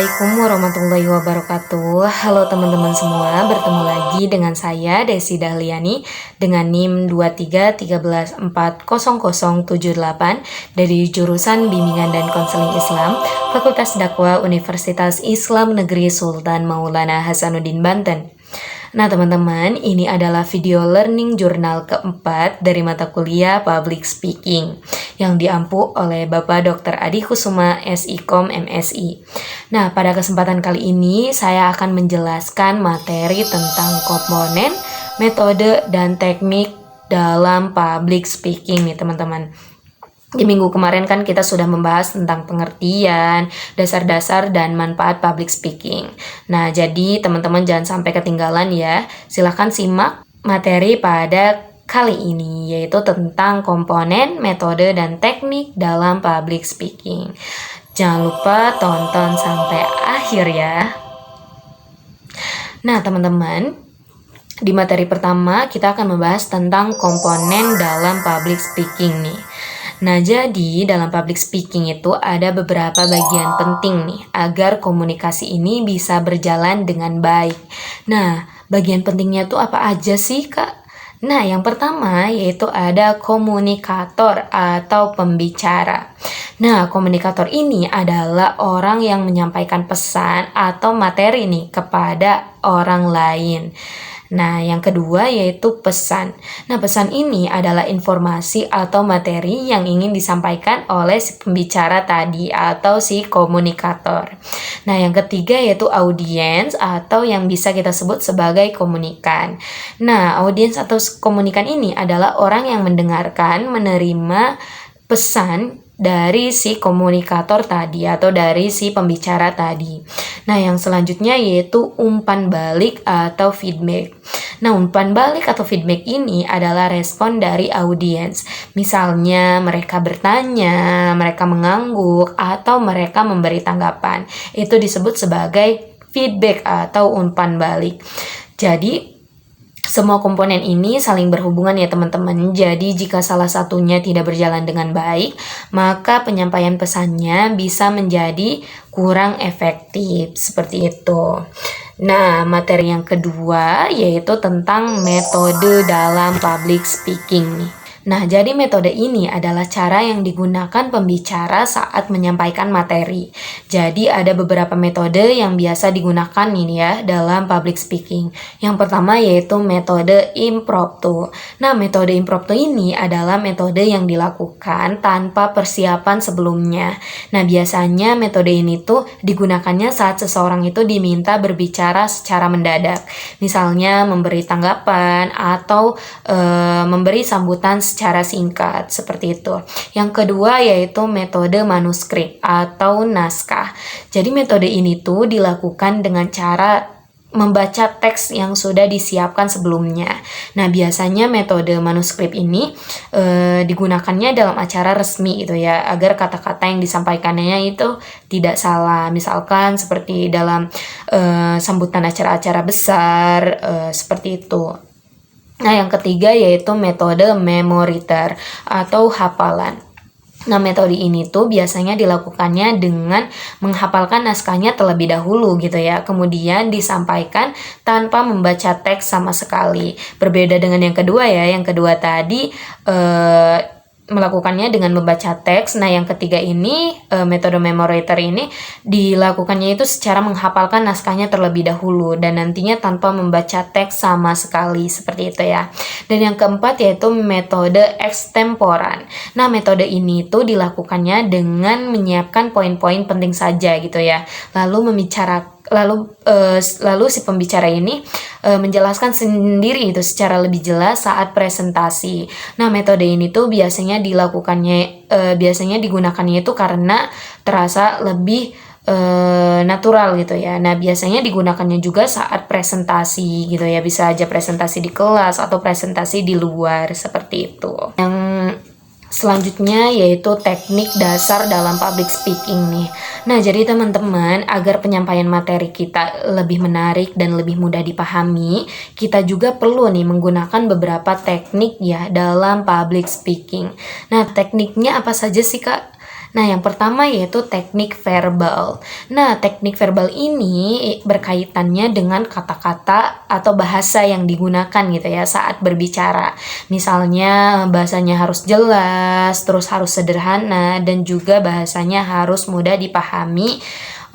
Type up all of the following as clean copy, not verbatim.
Assalamualaikum warahmatullahi wabarakatuh. Halo teman-teman semua, bertemu lagi dengan saya Desi Dahliani dengan NIM 2313400078 dari jurusan Bimbingan dan Konseling Islam, Fakultas Dakwah Universitas Islam Negeri Sultan Maulana Hasanuddin Banten. Nah teman-teman, ini adalah video learning jurnal keempat dari mata kuliah Public Speaking yang diampu oleh Bapak Dr. Adi Kusuma SIKOM MSI. Nah, pada kesempatan kali ini saya akan menjelaskan materi tentang komponen, metode, dan teknik dalam public speaking nih teman-teman. Di minggu kemarin kan kita sudah membahas tentang pengertian, dasar-dasar, dan manfaat public speaking. Nah, jadi teman-teman jangan sampai ketinggalan ya. Silahkan simak materi pada kali ini, yaitu tentang komponen, metode, dan teknik dalam public speaking. Jangan lupa tonton sampai akhir ya. Nah, teman-teman, di materi pertama kita akan membahas tentang komponen dalam public speaking nih. Nah, jadi dalam public speaking itu ada beberapa bagian penting nih agar komunikasi ini bisa berjalan dengan baik. Nah, bagian pentingnya tuh apa aja sih, Kak? Nah, yang pertama yaitu ada komunikator atau pembicara. Nah, komunikator ini adalah orang yang menyampaikan pesan atau materi nih kepada orang lain. Nah, yang kedua yaitu pesan. Nah, pesan ini adalah informasi atau materi yang ingin disampaikan oleh si pembicara tadi atau si komunikator. Nah, yang ketiga yaitu audiens atau yang bisa kita sebut sebagai komunikan. Nah, audiens atau komunikan ini adalah orang yang mendengarkan, menerima pesan dari si komunikator tadi atau dari si pembicara tadi. Nah, yang selanjutnya yaitu umpan balik atau feedback. Nah, umpan balik atau feedback ini adalah respon dari audiens. Misalnya mereka bertanya, mereka mengangguk, atau mereka memberi tanggapan. Itu disebut sebagai feedback atau umpan balik. Jadi, semua komponen ini saling berhubungan ya teman-teman. Jadi jika salah satunya tidak berjalan dengan baik, maka penyampaian pesannya bisa menjadi kurang efektif. Seperti itu. Nah, materi yang kedua yaitu tentang metode dalam public speaking nih. Nah, jadi metode ini adalah cara yang digunakan pembicara saat menyampaikan materi. Jadi ada beberapa metode yang biasa digunakan nih ya dalam public speaking. Yang pertama yaitu metode impromptu. Nah, metode impromptu ini adalah metode yang dilakukan tanpa persiapan sebelumnya. Nah, biasanya metode ini tuh digunakannya saat seseorang itu diminta berbicara secara mendadak. Misalnya memberi tanggapan atau memberi sambutan secara singkat, seperti itu. Yang kedua yaitu metode manuskrip atau naskah. Jadi metode ini tuh dilakukan dengan cara membaca teks yang sudah disiapkan sebelumnya. Nah, biasanya metode manuskrip ini digunakannya dalam acara resmi gitu ya, agar kata-kata yang disampaikannya itu tidak salah. Misalkan seperti dalam sambutan acara-acara besar, seperti itu. Nah, yang ketiga yaitu metode memoriter atau hafalan. Nah, metode ini tuh biasanya dilakukannya dengan menghafalkan naskahnya terlebih dahulu gitu ya. Kemudian disampaikan tanpa membaca teks sama sekali. Berbeda dengan yang kedua ya. Yang kedua tadi melakukannya dengan membaca teks. Nah, yang ketiga ini metode memoriter ini dilakukannya itu secara menghafalkan naskahnya terlebih dahulu dan nantinya tanpa membaca teks sama sekali, seperti itu ya. Dan yang keempat yaitu metode extemporan. Nah, metode ini tuh dilakukannya dengan menyiapkan poin-poin penting saja gitu ya. Lalu si pembicara ini menjelaskan sendiri itu secara lebih jelas saat presentasi. Nah, metode ini tuh biasanya digunakannya itu karena terasa lebih natural gitu ya. Nah, biasanya digunakannya juga saat presentasi gitu ya. Bisa aja presentasi di kelas atau presentasi di luar, seperti itu. Yang selanjutnya yaitu teknik dasar dalam public speaking nih. Nah, jadi teman-teman, agar penyampaian materi kita lebih menarik dan lebih mudah dipahami, kita juga perlu nih menggunakan beberapa teknik ya dalam public speaking. Nah, tekniknya apa saja sih, Kak? Nah, yang pertama yaitu teknik verbal. Nah, teknik verbal ini berkaitannya dengan kata-kata atau bahasa yang digunakan gitu ya saat berbicara. Misalnya bahasanya harus jelas, terus harus sederhana, dan juga bahasanya harus mudah dipahami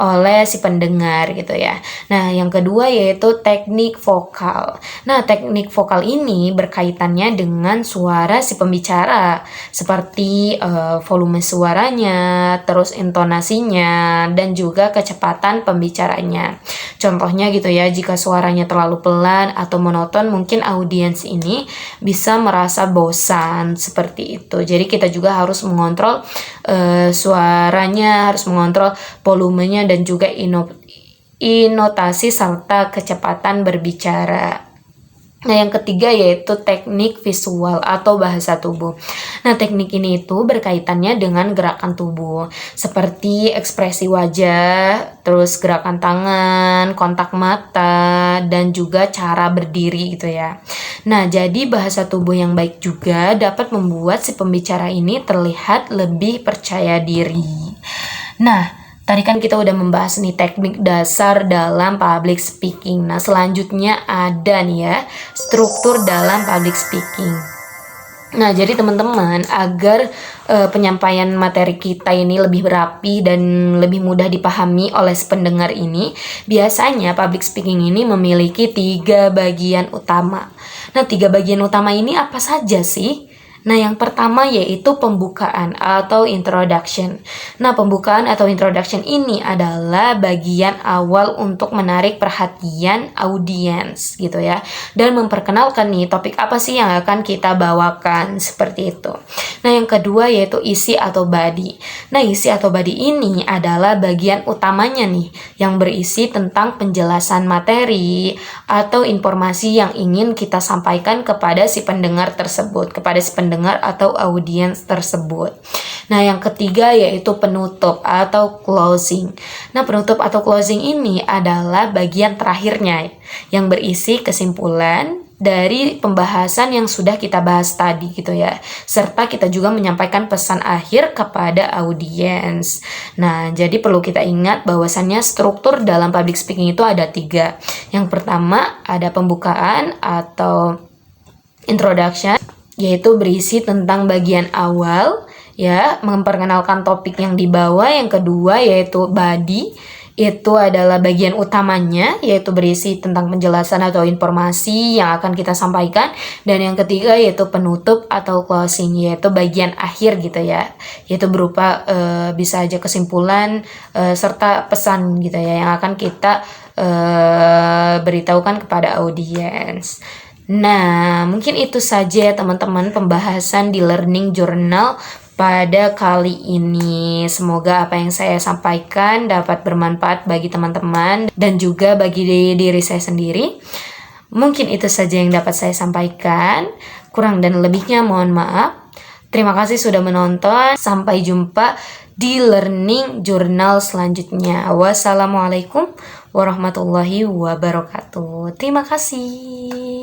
oleh si pendengar gitu ya. Nah, yang kedua yaitu teknik vokal. Nah, teknik vokal ini berkaitannya dengan suara si pembicara, seperti volume suaranya, terus intonasinya, dan juga kecepatan pembicaranya. Contohnya gitu ya, jika suaranya terlalu pelan atau monoton, mungkin audiens ini bisa merasa bosan seperti itu. Jadi kita juga harus mengontrol suaranya, harus mengontrol volumenya dan juga intonasi serta kecepatan berbicara. Nah, yang ketiga yaitu teknik visual atau bahasa tubuh. Nah, teknik ini itu berkaitannya dengan gerakan tubuh, seperti ekspresi wajah, terus gerakan tangan, kontak mata, dan juga cara berdiri gitu ya. Nah, jadi bahasa tubuh yang baik juga dapat membuat si pembicara ini terlihat lebih percaya diri. Nah, tadi kan kita udah membahas nih teknik dasar dalam public speaking. Nah, selanjutnya ada nih ya, struktur dalam public speaking. Nah, jadi teman-teman, agar penyampaian materi kita ini lebih rapi dan lebih mudah dipahami oleh pendengar ini, biasanya public speaking ini memiliki 3 bagian utama. Nah, 3 bagian utama ini apa saja sih? Nah, yang pertama yaitu pembukaan atau introduction. Nah, pembukaan atau introduction ini adalah bagian awal untuk menarik perhatian audiens gitu ya, dan memperkenalkan nih topik apa sih yang akan kita bawakan, seperti itu. Nah, yang kedua yaitu isi atau body. Nah, isi atau body ini adalah bagian utamanya nih, yang berisi tentang penjelasan materi atau informasi yang ingin kita sampaikan kepada si pendengar tersebut, kepada si pendengar atau audiens tersebut. Nah, yang ketiga yaitu penutup atau closing. Nah, penutup atau closing ini adalah bagian terakhirnya yang berisi kesimpulan dari pembahasan yang sudah kita bahas tadi gitu ya, serta kita juga menyampaikan pesan akhir kepada audiens. Nah, jadi perlu kita ingat bahwasannya struktur dalam public speaking itu ada 3. Yang pertama ada pembukaan atau introduction, yaitu berisi tentang bagian awal ya, memperkenalkan topik yang dibawa. Yang kedua yaitu body, itu adalah bagian utamanya, yaitu berisi tentang penjelasan atau informasi yang akan kita sampaikan. Dan yang ketiga yaitu penutup atau closing, yaitu bagian akhir gitu ya, yaitu berupa bisa aja kesimpulan serta pesan gitu ya, yang akan kita beritahukan kepada audiens. Nah, mungkin itu saja ya teman-teman pembahasan di learning journal pada kali ini. Semoga apa yang saya sampaikan dapat bermanfaat bagi teman-teman dan juga bagi diri saya sendiri. Mungkin itu saja yang dapat saya sampaikan. Kurang dan lebihnya mohon maaf. Terima kasih sudah menonton. Sampai jumpa di learning journal selanjutnya. Wassalamualaikum warahmatullahi wabarakatuh. Terima kasih.